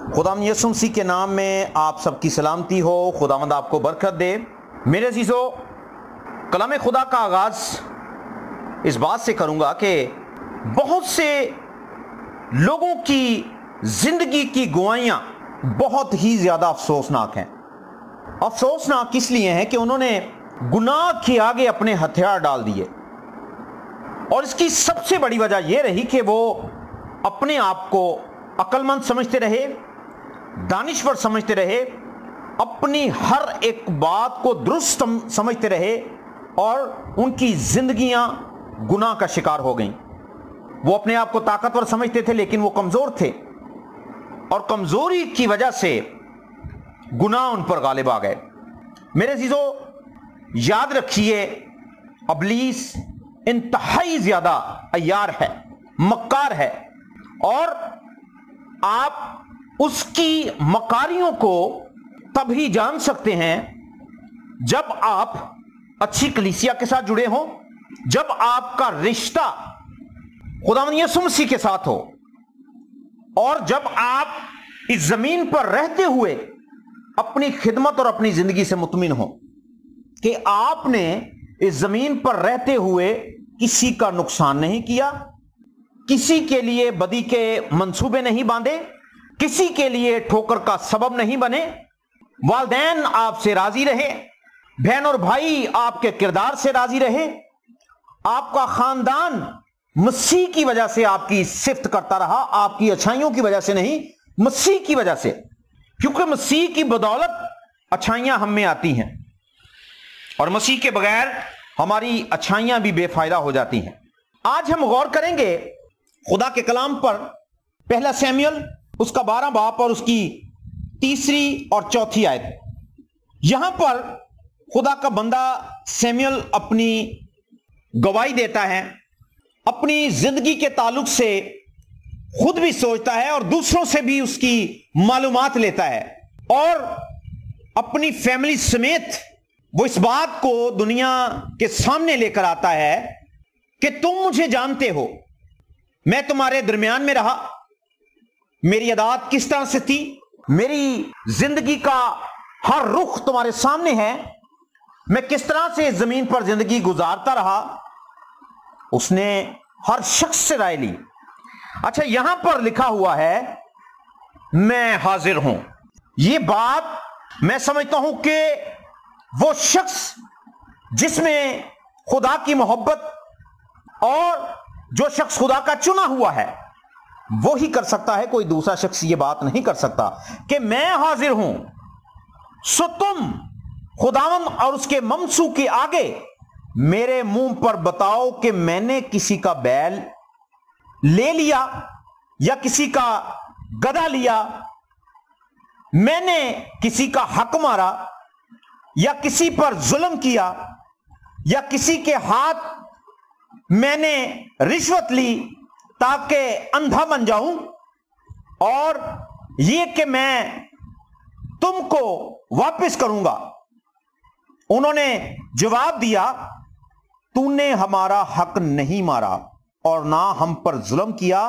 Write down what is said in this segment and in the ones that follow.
खुदावंद यीशु मसीह के नाम में आप सबकी सलामती हो। खुदावंद आपको बरकत दे। मेरे अजीजों, कलाम खुदा का आगाज इस बात से करूंगा कि बहुत से लोगों की जिंदगी की गवाहियां बहुत ही ज्यादा अफसोसनाक हैं। अफसोसनाक इसलिए हैं कि उन्होंने गुनाह के आगे अपने हथियार डाल दिए, और इसकी सबसे बड़ी वजह यह रही कि वो अपने आप को अक्लमंद समझते रहे, दानिश्वर समझते रहे, अपनी हर एक बात को दुरुस्त समझते रहे, और उनकी जिंदगियां गुनाह का शिकार हो गईं। वो अपने आप को ताकतवर समझते थे, लेकिन वो कमजोर थे, और कमजोरी की वजह से गुनाह उन पर गालिब आ गए। मेरे अजीजों, याद रखिए, इब्लीस इंतहाई ज्यादा अय्यार है, मक्कार है, और आप उसकी मकारियों को तभी जान सकते हैं जब आप अच्छी कलीसिया के साथ जुड़े हों, जब आपका रिश्ता खुदावंद यीशु मसीह के साथ हो, और जब आप इस जमीन पर रहते हुए अपनी खिदमत और अपनी जिंदगी से मुतमिन हो कि आपने इस जमीन पर रहते हुए किसी का नुकसान नहीं किया, किसी के लिए बदी के मंसूबे नहीं बांधे, किसी के लिए ठोकर का सबब नहीं बने, वालिदैन आपसे राजी रहे, बहन और भाई आपके किरदार से राजी रहे, आपका खानदान मसीह की वजह से आपकी सिफ्त करता रहा, आपकी अच्छाइयों की वजह से नहीं, मसीह की वजह से, क्योंकि मसीह की बदौलत अच्छाइयां हम में आती हैं, और मसीह के बगैर हमारी अच्छाइयां भी बेफायदा हो जाती हैं। आज हम गौर करेंगे खुदा के कलाम पर। पहला सैमुएल उसका 12 बाब और उसकी 3 और 4 आयत। यहां पर खुदा का बंदा सैमुएल अपनी गवाही देता है, अपनी जिंदगी के ताल्लुक से खुद भी सोचता है और दूसरों से भी उसकी मालूमात लेता है, और अपनी फैमिली समेत वो इस बात को दुनिया के सामने लेकर आता है कि तुम मुझे जानते हो, मैं तुम्हारे दरमियान में रहा, मेरी अदात किस तरह से थी, मेरी जिंदगी का हर रुख तुम्हारे सामने है, मैं किस तरह से इस जमीन पर जिंदगी गुजारता रहा। उसने हर शख्स से राय ली। अच्छा, यहां पर लिखा हुआ है मैं हाजिर हूं। यह बात मैं समझता हूं कि वो शख्स जिसमें खुदा की मोहब्बत, और जो शख्स खुदा का चुना हुआ है, वो ही कर सकता है। कोई दूसरा शख्स ये बात नहीं कर सकता कि मैं हाजिर हूं, सो तुम खुदावंद और उसके ममसू के आगे मेरे मुंह पर बताओ कि मैंने किसी का बैल ले लिया या किसी का गधा लिया, मैंने किसी का हक मारा या किसी पर जुल्म किया, या किसी के हाथ मैंने रिश्वत ली ताकि अंधा बन जाऊं, और ये कि मैं तुमको वापस करूंगा। उन्होंने जवाब दिया, तूने हमारा हक नहीं मारा, और ना हम पर जुल्म किया,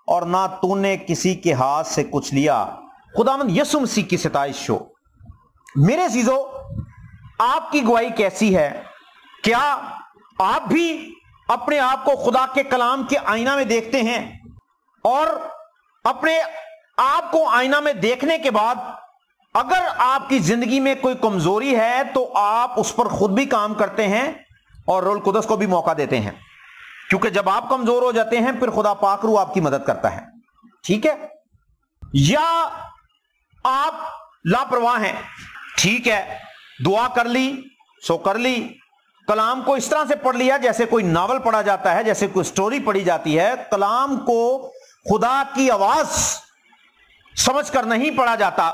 और ना तूने किसी के हाथ से कुछ लिया। खुदावंद यीशु मसीह की सिताइश हो। मेरे अजीजों, आपकी गवाही कैसी है? क्या आप भी अपने आप को खुदा के कलाम के आईना में देखते हैं, और अपने आप को आईना में देखने के बाद अगर आपकी जिंदगी में कोई कमजोरी है तो आप उस पर खुद भी काम करते हैं और रूह कुदस को भी मौका देते हैं, क्योंकि जब आप कमजोर हो जाते हैं फिर खुदा पाक रूह आपकी मदद करता है। ठीक है? या आप लापरवाह हैं, ठीक है, दुआ कर ली सो कर ली, कलाम को इस तरह से पढ़ लिया जैसे कोई नावल पढ़ा जाता है, जैसे कोई स्टोरी पढ़ी जाती है। कलाम को खुदा की आवाज समझकर नहीं पढ़ा जाता,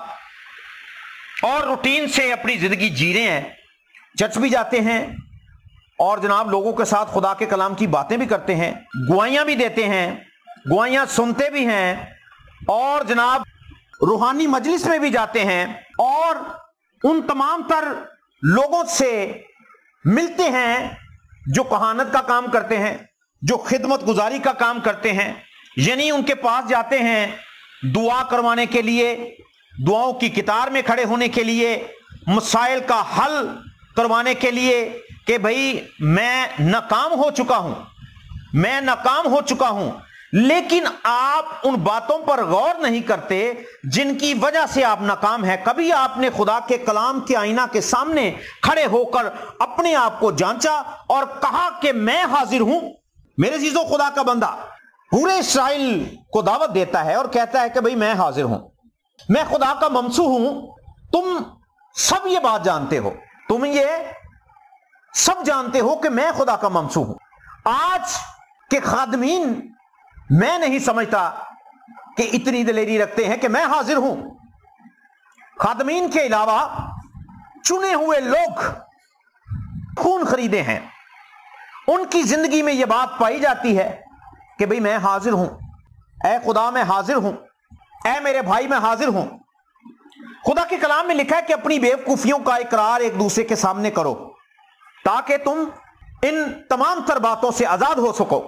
और रूटीन से अपनी जिंदगी जी रहे हैं, चर्च भी जाते हैं, और जनाब लोगों के साथ खुदा के कलाम की बातें भी करते हैं, गवाहियां भी देते हैं, गवाहियां सुनते भी हैं, और जनाब रूहानी मजलिस में भी जाते हैं, और उन तमाम तर लोगों से मिलते हैं जो कहानत का काम करते हैं, जो खिदमत गुजारी का काम करते हैं, यानी उनके पास जाते हैं दुआ करवाने के लिए, दुआओं की कितार में खड़े होने के लिए, मसाइल का हल करवाने के लिए कि भाई मैं नाकाम हो चुका हूं, मैं नाकाम हो चुका हूं, लेकिन आप उन बातों पर गौर नहीं करते जिनकी वजह से आप नाकाम हैं। कभी आपने खुदा के कलाम के आईना के सामने खड़े होकर अपने आप को जांचा और कहा कि मैं हाजिर हूं। मेरे अजीजों, खुदा का बंदा पूरे इस्राएल को दावत देता है और कहता है कि भाई मैं हाजिर हूं, मैं खुदा का ममसू हूं। तुम सब ये बात जानते हो, तुम ये सब जानते हो कि मैं खुदा का ममसू हूं। आज के खादमीन, मैं नहीं समझता कि इतनी दिलेरी रखते हैं कि मैं हाजिर हूं। खादमीन के अलावा चुने हुए लोग खून खरीदे हैं, उनकी जिंदगी में यह बात पाई जाती है कि भाई मैं हाजिर हूं, ऐ खुदा मैं हाजिर हूं, ऐ मेरे भाई मैं हाजिर हूं। खुदा के कलाम में लिखा है कि अपनी बेवकूफियों का इकरार एक दूसरे के सामने करो ताकि तुम इन तमाम तर बातों से आजाद हो सको।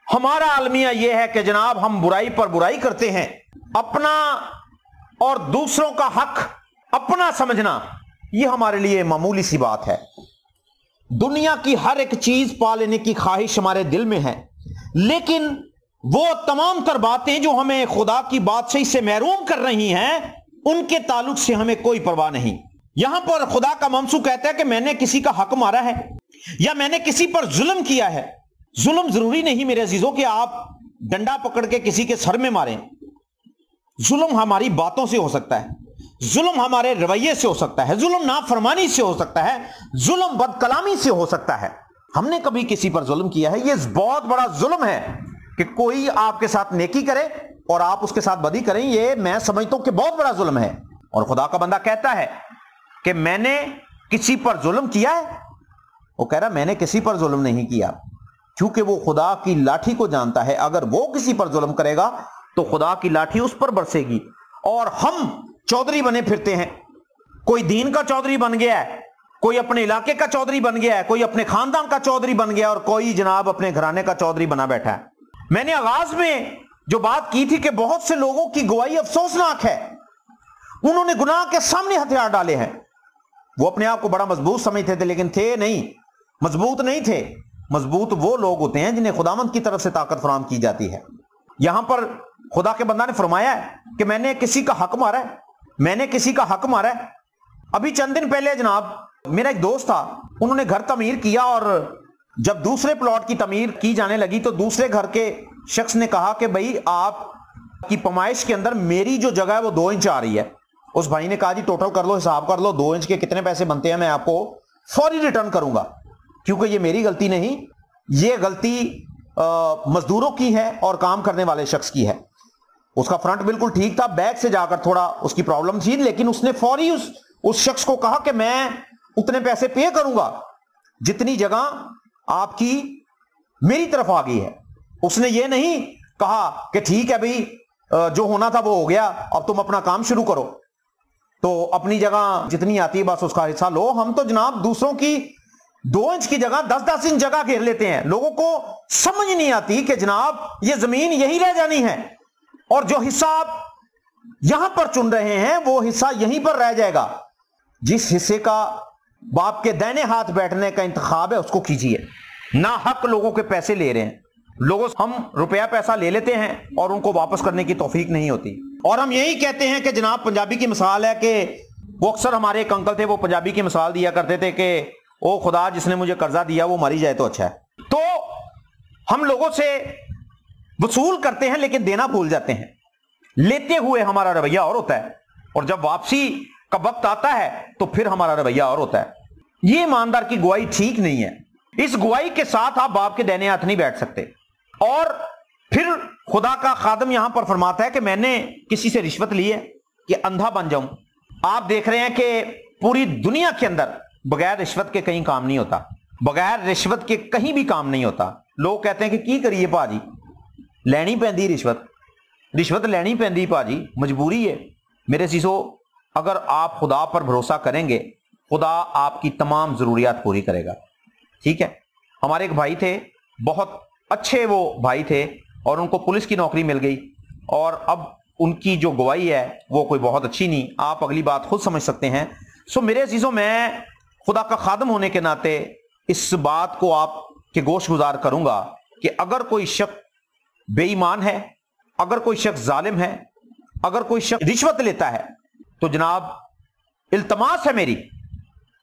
हमारा अलमिया यह है कि जनाब हम बुराई पर बुराई करते हैं। अपना और दूसरों का हक अपना समझना यह हमारे लिए मामूली सी बात है। दुनिया की हर एक चीज पा लेने की ख्वाहिश हमारे दिल में है, लेकिन वो तमाम तर बातें जो हमें खुदा की बादशाही से महरूम कर रही हैं, उनके ताल्लुक से हमें कोई परवाह नहीं। यहां पर खुदा का ममसू कहता है कि मैंने किसी का हक मारा है या मैंने किसी पर जुल्म किया है। जुल्म जरूरी नहीं मेरे अजीजों कि आप डंडा पकड़ के किसी के सर में मारें। जुल्म हमारी बातों से हो सकता है, जुल्म हमारे रवैये से हो सकता है, जुल्म नाफरमानी से हो सकता है, जुल्म बदकलामी से हो सकता है। हमने कभी किसी पर जुल्म किया है, यह बहुत बड़ा जुल्म है कि कोई आपके साथ नेकी करे और आप उसके साथ बदी करें। यह मैं समझता हूं कि बहुत बड़ा जुल्म है। और खुदा का बंदा कहता है कि मैंने किसी पर जुल्म किया है। वो कह रहा मैंने किसी पर जुल्म नहीं किया, क्योंकि वो खुदा की लाठी को जानता है। अगर वो किसी पर जुल्म करेगा तो खुदा की लाठी उस पर बरसेगी। और हम चौधरी बने फिरते हैं, कोई दीन का चौधरी बन गया है, कोई अपने इलाके का चौधरी बन गया है, कोई अपने खानदान का चौधरी बन गया और कोई जनाब अपने घराने का चौधरी बना बैठा है। मैंने आगाज में जो बात की थी कि बहुत से लोगों की गवाही अफसोसनाक है। उन्होंने गुनाह के सामने हथियार डाले हैं। वो अपने आप को बड़ा मजबूत समझते थे, लेकिन थे नहीं, मजबूत नहीं थे। मजबूत वो लोग होते हैं जिन्हें खुदावंद की तरफ से ताकत फराहम की जाती है। यहां पर खुदा के बंदा ने फरमाया है कि मैंने किसी का हक मारा है, मैंने किसी का हक मारा है। अभी चंद दिन पहले जनाब मेरा एक दोस्त था, उन्होंने घर तमीर किया और जब दूसरे प्लॉट की तमीर की जाने लगी तो दूसरे घर के शख्स ने कहा कि भाई आपकी पैमाइश के अंदर मेरी जो जगह है वो 2 इंच आ रही है। उस भाई ने कहा जी टोटल कर लो, हिसाब कर लो, 2 इंच के कितने पैसे बनते हैं, मैं आपको फौरी रिटर्न करूंगा, क्योंकि ये मेरी गलती नहीं, ये गलती मजदूरों की है और काम करने वाले शख्स की है। उसका फ्रंट बिल्कुल ठीक था, बैक से जाकर थोड़ा उसकी प्रॉब्लम थी, लेकिन उसने फौरी उस शख्स को कहा कि मैं उतने पैसे पे करूंगा जितनी जगह आपकी मेरी तरफ आ गई है। उसने ये नहीं कहा कि ठीक है भाई जो होना था वो हो गया, अब तुम अपना काम शुरू करो, तो अपनी जगह जितनी आती है बस उसका हिस्सा लो। हम तो जनाब दूसरों की 2 इंच की जगह 10-10 इंच जगह घेर लेते हैं। लोगों को समझ नहीं आती कि जनाब ये जमीन यही रह जानी है और जो हिस्सा आप यहां पर चुन रहे हैं वो हिस्सा यहीं पर रह जाएगा। जिस हिस्से का बाप के दाहिने हाथ बैठने का इंतखाब है उसको कीजिए। ना हक लोगों के पैसे ले रहे हैं, लोगों से हम रुपया पैसा ले लेते हैं और उनको वापस करने की तौफीक नहीं होती। और हम यही कहते हैं कि जनाब पंजाबी की मिसाल है कि वो अक्सर हमारे एक अंकल थे, वो पंजाबी की मिसाल दिया करते थे कि ओ खुदा जिसने मुझे कर्जा दिया वो मरी जाए तो अच्छा है। तो हम लोगों से वसूल करते हैं लेकिन देना भूल जाते हैं। लेते हुए हमारा रवैया और होता है और जब वापसी का वक्त आता है तो फिर हमारा रवैया और होता है। ये ईमानदार की गवाही ठीक नहीं है। इस गवाही के साथ आप बाप के दाहिने हाथ नहीं बैठ सकते। और फिर खुदा का खादम यहां पर फरमाता है कि मैंने किसी से रिश्वत ली है कि अंधा बन जाऊं। आप देख रहे हैं कि पूरी दुनिया के अंदर बगैर रिश्वत के कहीं काम नहीं होता, बगैर रिश्वत के कहीं भी काम नहीं होता। लोग कहते हैं कि की करिए भाजी, लैनी पैंदी रिश्वत, रिश्वत लैनी पैंदी भाजी, मजबूरी है। मेरे सीसो अगर आप खुदा पर भरोसा करेंगे खुदा आपकी तमाम जरूरियात पूरी करेगा। ठीक है, हमारे एक भाई थे, बहुत अच्छे वो भाई थे और उनको पुलिस की नौकरी मिल गई और अब ان کی جو گواہی ہے وہ کوئی بہت اچھی نہیں، آپ اگلی بات خود سمجھ سکتے ہیں۔ میرے عزیزوں، میں خدا کا خادم ہونے کے ناطے اس بات کو آپ کے گوش گزار کروں گا کہ اگر کوئی شخص بے ایمان ہے، اگر کوئی شخص ظالم ہے، اگر کوئی شخص رشوت لیتا ہے، تو جناب التماس ہے میری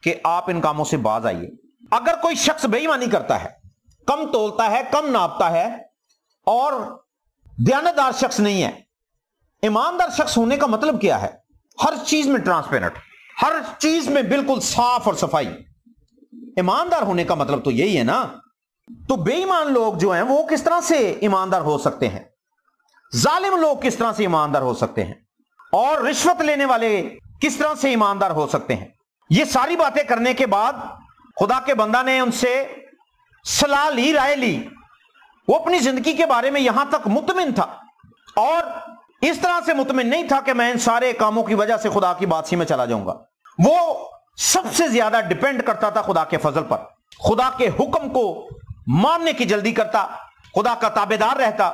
کہ آپ ان کاموں سے باز آئیے۔ اگر کوئی شخص بے ایمانی کرتا ہے، کم تولتا ہے، کم ناپتا ہے اور دیانتدار شخص نہیں ہے، ایماندار شخص ہونے کا مطلب کیا ہے؟ ہر چیز میں ٹرانسپیرنٹ، ہر چیز میں بالکل صاف اور صفائی۔ ایماندار ہونے کا مطلب تو یہی ہے نا۔ تو بے ایمان لوگ جو ہیں وہ کس طرح سے ایماندار ہو سکتے ہیں؟ ظالم لوگ کس طرح سے ایماندار ہو سکتے ہیں؟ اور رشوت لینے والے کس طرح سے ایماندار ہو سکتے ہیں؟ یہ ساری باتیں کرنے کے بعد خدا کے بندہ نے ان سے صلاح لی، رائے لی۔ وہ اپنی زندگی کے بارے میں یہاں تک مطمئن تھا، اور اس طرح سے مطمئن نہیں تھا کہ میں ان سارے کاموں کی وجہ سے خدا کی بادشاہی میں چلا جاؤں گا۔ وہ سب سے زیادہ ڈیپینڈ کرتا تھا خدا کے فضل پر، خدا کے حکم کو ماننے کی جلدی کرتا، خدا کا تابعدار رہتا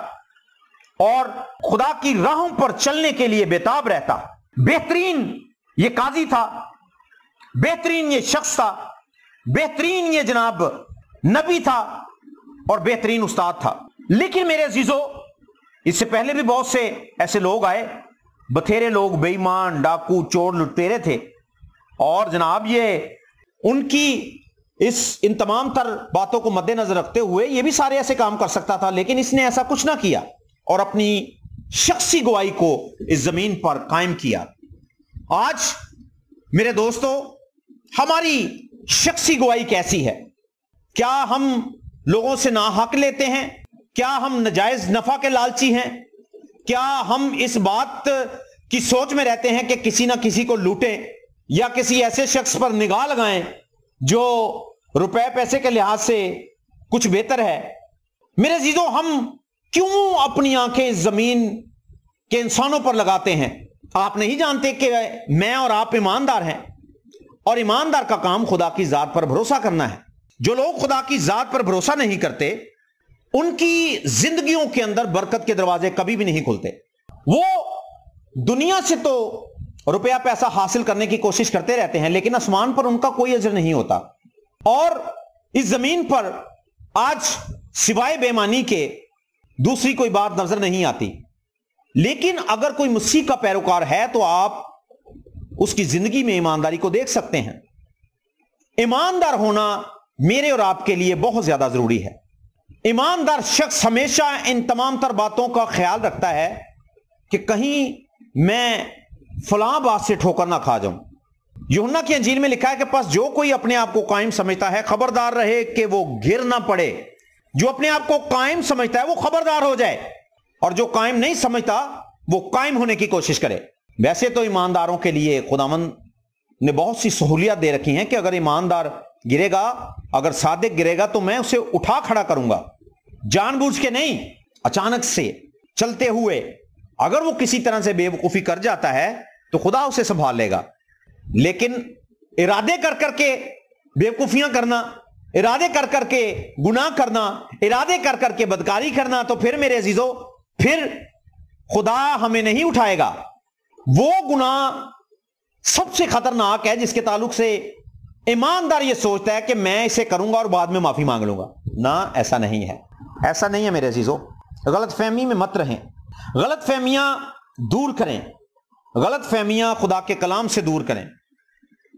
اور خدا کی راہوں پر چلنے کے لیے بےتاب رہتا۔ بہترین یہ قاضی تھا، بہترین یہ شخص تھا، بہترین یہ جناب نبی تھا اور بہترین استاد تھا۔ لیکن میرے عزیزو، اس سے پہلے بھی بہت سے ایسے لوگ آئے، بتھیرے لوگ، بے ایمان، ڈاکو، چور، لٹیرے تھے، اور جناب یہ ان کی ان تمام تر باتوں کو مد نظر رکھتے ہوئے یہ بھی سارے ایسے کام کر سکتا تھا، لیکن اس نے ایسا کچھ نہ کیا اور اپنی شخصی گواہی کو اس زمین پر قائم کیا۔ آج میرے دوستو، ہماری شخصی گواہی کیسی ہے؟ کیا ہم لوگوں سے ناحق لیتے ہیں؟ کیا ہم نجائز نفع کے لالچی ہیں؟ کیا ہم اس بات کی سوچ میں رہتے ہیں کہ کسی نہ کسی کو لوٹیں یا کسی ایسے شخص پر نگاہ لگائیں جو روپے پیسے کے لحاظ سے کچھ بہتر ہے؟ میرے عزیزوں، ہم کیوں اپنی آنکھیں اس زمین کے انسانوں پر لگاتے ہیں؟ آپ نہیں جانتے کہ میں اور آپ ایماندار ہیں، اور ایماندار کا کام خدا کی ذات پر بھروسہ کرنا ہے۔ جو لوگ خدا کی ذات پر بھروسہ نہیں کرتے، ان کی زندگیوں کے اندر برکت کے دروازے کبھی بھی نہیں کھلتے۔ وہ دنیا سے تو روپیہ پیسہ حاصل کرنے کی کوشش کرتے رہتے ہیں، لیکن آسمان پر ان کا کوئی اجر نہیں ہوتا، اور اس زمین پر آج سوائے بے ایمانی کے دوسری کوئی بات نظر نہیں آتی۔ لیکن اگر کوئی مسیح کا پیروکار ہے تو آپ اس کی زندگی میں ایمانداری کو دیکھ سکتے ہیں۔ ایماندار ہونا میرے اور آپ کے لیے بہت زیادہ ضروری ہے۔ ایماندار شخص ہمیشہ ان تمام تر باتوں کا خیال رکھتا ہے کہ کہیں میں فلاں بات سے ٹھوکر نہ کھا جاؤں۔ یوحنا کی انجیل میں لکھا ہے کہ پس جو کوئی اپنے آپ کو قائم سمجھتا ہے خبردار رہے کہ وہ گر نہ پڑے۔ جو اپنے آپ کو قائم سمجھتا ہے وہ خبردار ہو جائے، اور جو قائم نہیں سمجھتا وہ قائم ہونے کی کوشش کرے۔ ویسے تو ایمانداروں کے لیے خداوند نے بہت سی سہولیات دے رکھی ہیں کہ اگر ایماندار گرے گا، اگر صادق گرے گا تو میں اسے اٹھا کھڑا کروں گا، جان بوجھ کے نہیں، اچانک سے چلتے ہوئے۔ اگر وہ کسی طرح سے بے وقوفی کر جاتا ہے تو خدا اسے سنبھال لے گا، لیکن ارادے کر کر کے بے وقوفیاں کرنا، ارادے کر کر کے گناہ کرنا، ارادے کر کر کے بدکاری کرنا، تو پھر میرے عزیزو، پھر خدا ہمیں نہیں اٹھائے گا۔ وہ گناہ سب سے خطرناک ہے جس کے تعلق سے ایماندار یہ سوچتا ہے کہ میں اسے کروں گا اور بعد میں معافی مانگ لوں گا۔ نہ، ایسا نہیں ہے، ایسا نہیں ہے میرے عزیزو۔ غلط فہمی میں مت رہیں، غلط فہمیاں دور کریں، غلط فہمیاں خدا کے کلام سے دور کریں۔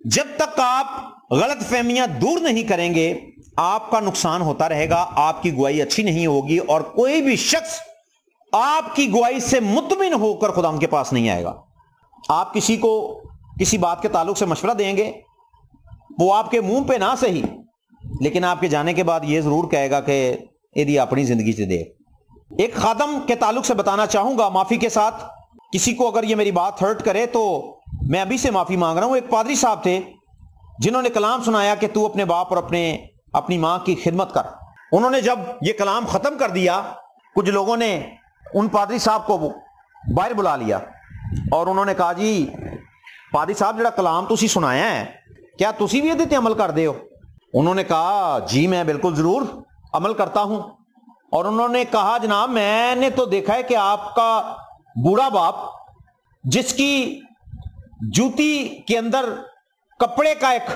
جب تک آپ غلط فہمیاں دور نہیں کریں گے، آپ کا نقصان ہوتا رہے گا، آپ کی گواہی اچھی نہیں ہوگی، اور کوئی بھی شخص آپ کی گواہی سے مطمئن ہو کر خدا ان کے پاس نہیں آئے گا۔ آپ کسی کو کسی بات کے تعلق سے مشورہ دیں گے، وہ آپ کے منہ پہ نہ صحیح، لیکن آپ کے جانے کے بعد یہ ضرور کہے گا کہ یہ اپنی زندگی سے دے۔ ایک خادم کے تعلق سے بتانا چاہوں گا معافی کے ساتھ، کسی کو اگر یہ میری بات ہرٹ کرے تو میں ابھی سے معافی مانگ رہا ہوں۔ ایک پادری صاحب تھے جنہوں نے کلام سنایا کہ تو اپنے باپ اور اپنی ماں کی خدمت کر۔ انہوں نے جب یہ کلام ختم کر دیا، کچھ لوگوں نے ان پادری صاحب کو باہر بلا لیا اور انہوں نے کہا، جی پادری صاحب جڑا کلام تسی سنایا ہے، کیا تسی بھی یہ عمل کر دے ہو؟ انہوں نے کہا، جی میں بالکل ضرور عمل کرتا ہوں۔ اور انہوں نے کہا، جناب میں نے تو دیکھا ہے کہ آپ کا बूढ़ा बाप जिसकी जूती के अंदर कपड़े का एक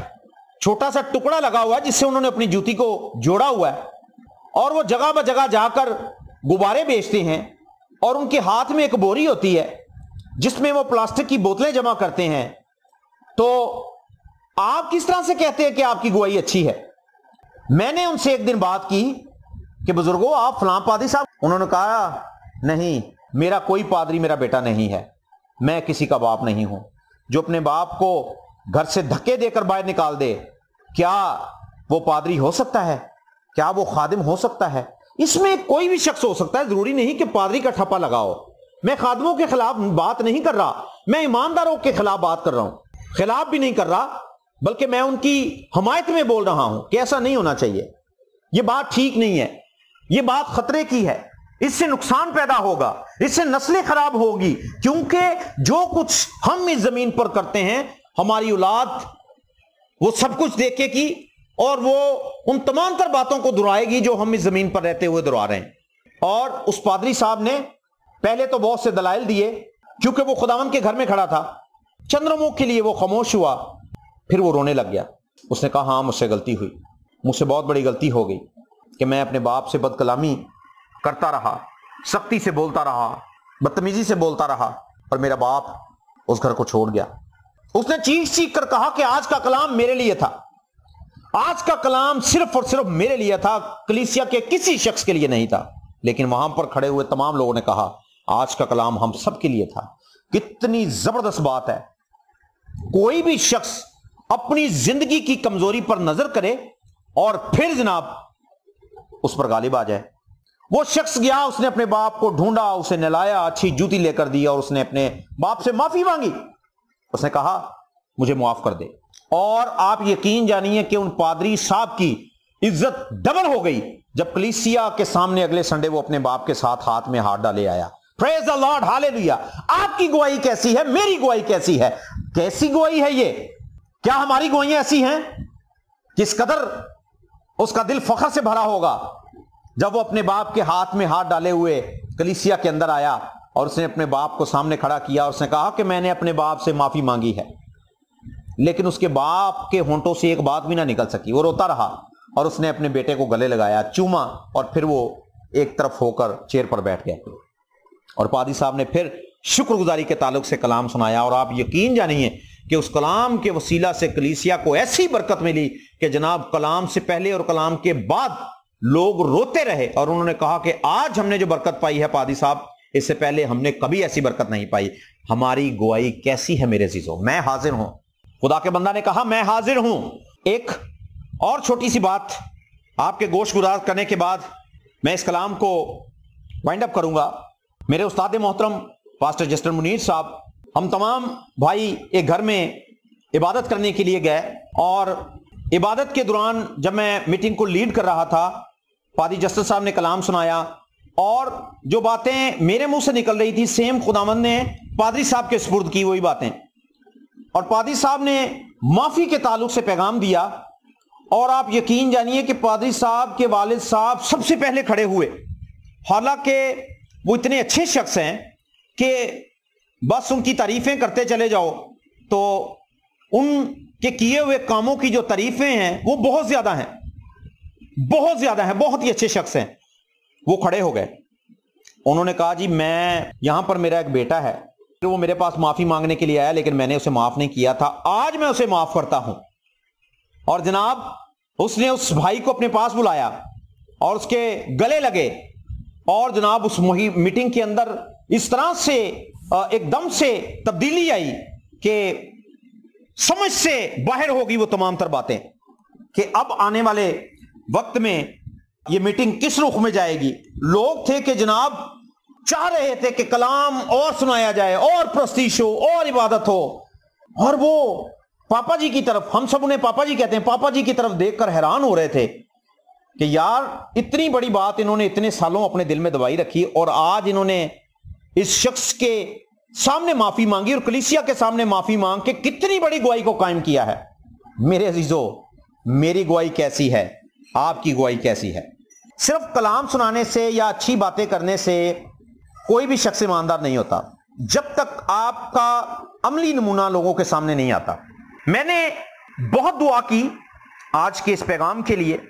छोटा सा टुकड़ा लगा हुआ है जिससे उन्होंने अपनी जूती को जोड़ा हुआ है, और वो जगह ब जगह जाकर गुब्बारे बेचते हैं, और उनके हाथ में एक बोरी होती है जिसमें वो प्लास्टिक की बोतलें जमा करते हैं। तो आप किस तरह से कहते हैं कि आपकी गवाही अच्छी है? मैंने उनसे एक दिन बात की कि बुजुर्गों आप फलां पादरी साहब। उन्होंने कहा नहीं, मेरा कोई पादरी मेरा बेटा नहीं है, मैं किसी का बाप नहीं हूं जो अपने बाप को घर से धक्के देकर बाहर निकाल दे। क्या वो पादरी हो सकता है? क्या वो खादिम हो सकता है? इसमें कोई भी शख्स हो सकता है, जरूरी नहीं कि पादरी का ठप्पा लगाओ। मैं खादिमों के खिलाफ बात नहीं कर रहा, मैं ईमानदारों के खिलाफ बात कर रहा हूं। खिलाफ भी नहीं कर रहा, बल्कि मैं उनकी हमायत में बोल रहा हूं कि ऐसा नहीं होना चाहिए। यह बात ठीक नहीं है, यह बात खतरे की है, इससे नुकसान पैदा होगा, इससे नस्लें खराब होगी, क्योंकि जो कुछ हम इस जमीन पर करते हैं हमारी औलाद वो सब कुछ देखेगी और वो उन तमाम तर बातों को दोहराएगी जो हम इस जमीन पर रहते हुए दोहरा रहे हैं। और उस पादरी साहब ने पहले तो बहुत से दलाइल दिए, क्योंकि वो खुदावंद के घर में खड़ा था। चंद्रमुख के लिए वो खामोश हुआ, फिर वो रोने लग गया। उसने कहा हाँ मुझसे गलती हुई, मुझसे बहुत बड़ी गलती हो गई कि मैं अपने बाप से बदकलामी करता रहा, सख्ती से बोलता रहा, बदतमीजी से बोलता रहा, और मेरा बाप उस घर को छोड़ गया। उसने चीख चीख कर कहा कि आज का कलाम मेरे लिए था, आज का कलाम सिर्फ और सिर्फ मेरे लिए था, कलीसिया के किसी शख्स के लिए नहीं था। लेकिन वहां पर खड़े हुए तमाम लोगों ने कहा आज का कलाम हम सब के लिए था। कितनी जबरदस्त बात है। कोई भी शख्स अपनी जिंदगी की कमजोरी पर नजर करे और फिर जनाब उस पर गालिब आ जाए। वो शख्स गया, उसने अपने बाप को ढूंढा, उसे नहलाया, अच्छी जूती लेकर दी और उसने अपने बाप से माफी मांगी। उसने कहा मुझे माफ कर दे। और आप यकीन जानिए कि उन पादरी साहब की इज्जत डबल हो गई जब कलीसिया के सामने अगले संडे वो अपने बाप के साथ हाथ में हाथ डाले आया। Praise the Lord, hallelujah. आपकी गवाही कैसी है? मेरी गवाही कैसी है? कैसी गवाही है ये? क्या हमारी गवाहियां ऐसी हैं? किस कदर उसका दिल फख्र से भरा होगा जब वो अपने बाप के हाथ में हाथ डाले हुए कलीसिया के अंदर आया और उसने अपने बाप को सामने खड़ा किया और उसने कहा कि मैंने अपने बाप से माफी मांगी है। लेकिन उसके बाप के होंठों से एक बात भी ना निकल सकी। वो रोता रहा और उसने अपने बेटे को गले लगाया, चूमा, और फिर वो एक तरफ होकर चेयर पर बैठ गया। और पादी साहब ने फिर शुक्रगुजारी के ताल्लुक से कलाम सुनाया। और आप यकीन जानिए कि उस कलाम के वसीला से कलीसिया को ऐसी बरकत मिली कि जनाब कलाम से पहले और कलाम के बाद लोग रोते रहे और उन्होंने कहा कि आज हमने जो बरकत पाई है पादी साहब, इससे पहले हमने कभी ऐसी बरकत नहीं पाई। हमारी गवाही कैसी है मेरे अजीजों? मैं हाजिर हूं। खुदा के बंदा ने कहा मैं हाजिर हूं। एक और छोटी सी बात आपके गोश गुजार करने के बाद मैं इस कलाम को वाइंड अप करूंगा। मेरे उस्ताद मोहतरम पास्टर जस्टिन मुनीर साहब, हम तमाम भाई एक घर में इबादत करने के लिए गए और इबादत के दौरान जब मैं मीटिंग को लीड कर रहा था, पादी जस्टिन साहब ने कलाम सुनाया और जो बातें मेरे मुंह से निकल रही थी सेम खुदावंद ने पादरी साहब के सुपुर्द की वही बातें। और पादरी साहब ने माफी के ताल्लुक से पैगाम दिया। और आप यकीन जानिए कि पादरी साहब के वालिद साहब सबसे पहले खड़े हुए। हालांकि वो इतने अच्छे शख्स हैं कि बस उनकी तारीफें करते चले जाओ तो उनके किए हुए कामों की जो तारीफें हैं वो बहुत ज्यादा हैं, बहुत ज्यादा हैं, बहुत ही अच्छे शख्स हैं। वो खड़े हो गए, उन्होंने कहा जी मैं यहां पर मेरा एक बेटा है, तो वो मेरे पास माफी मांगने के लिए आया लेकिन मैंने उसे माफ नहीं किया था, आज मैं उसे माफ करता हूं। और जनाब उसने उस भाई को अपने पास बुलाया और उसके गले लगे और जनाब उस मीटिंग के अंदर इस तरह से एकदम से तब्दीली आई कि समझ से बाहर होगी वो तमाम तर बातें कि अब आने वाले वक्त में ये मीटिंग किस रुख में जाएगी। लोग थे कि जनाब चाह रहे थे कि कलाम और सुनाया जाए और प्रस्तीश हो और इबादत हो, और वो पापा जी की तरफ, हम सब उन्हें पापा जी कहते हैं, पापा जी की तरफ देखकर हैरान हो रहे थे कि यार इतनी बड़ी बात इन्होंने इतने सालों अपने दिल में दबाई रखी और आज इन्होंने इस शख्स के सामने माफी मांगी और कलीसिया के सामने माफी मांग के कितनी बड़ी गवाही को कायम किया है। मेरे अजीजों, मेरी गवाही कैसी है? आपकी गवाही कैसी है? सिर्फ कलाम सुनाने से या अच्छी बातें करने से कोई भी शख्स ईमानदार नहीं होता जब तक आपका अमली नमूना लोगों के सामने नहीं आता। मैंने बहुत दुआ की आज के इस पैगाम के लिए,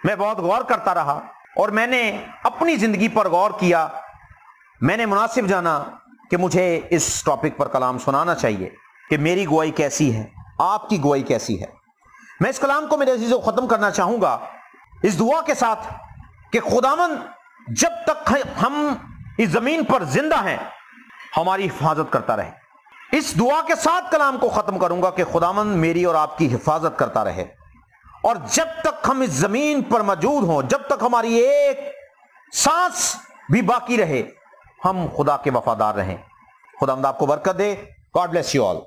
मैं बहुत गौर करता रहा और मैंने अपनी जिंदगी पर गौर किया। मैंने मुनासिब जाना कि मुझे इस टॉपिक पर कलाम सुनाना चाहिए कि मेरी गवाही कैसी है, आपकी गवाही कैसी है। मैं इस कलाम को मेरे अजीजों खत्म करना चाहूंगा इस दुआ के साथ कि खुदावंद जब तक हम इस जमीन पर जिंदा हैं हमारी हिफाजत करता रहे। इस दुआ के साथ कलाम को खत्म करूंगा कि खुदावंद मेरी और आपकी हिफाजत करता रहे, और जब तक हम इस जमीन पर मौजूद हों, जब तक हमारी एक सांस भी बाकी रहे, हम खुदा के वफादार रहें। खुदावंद आपको बरकत दे। God bless you all.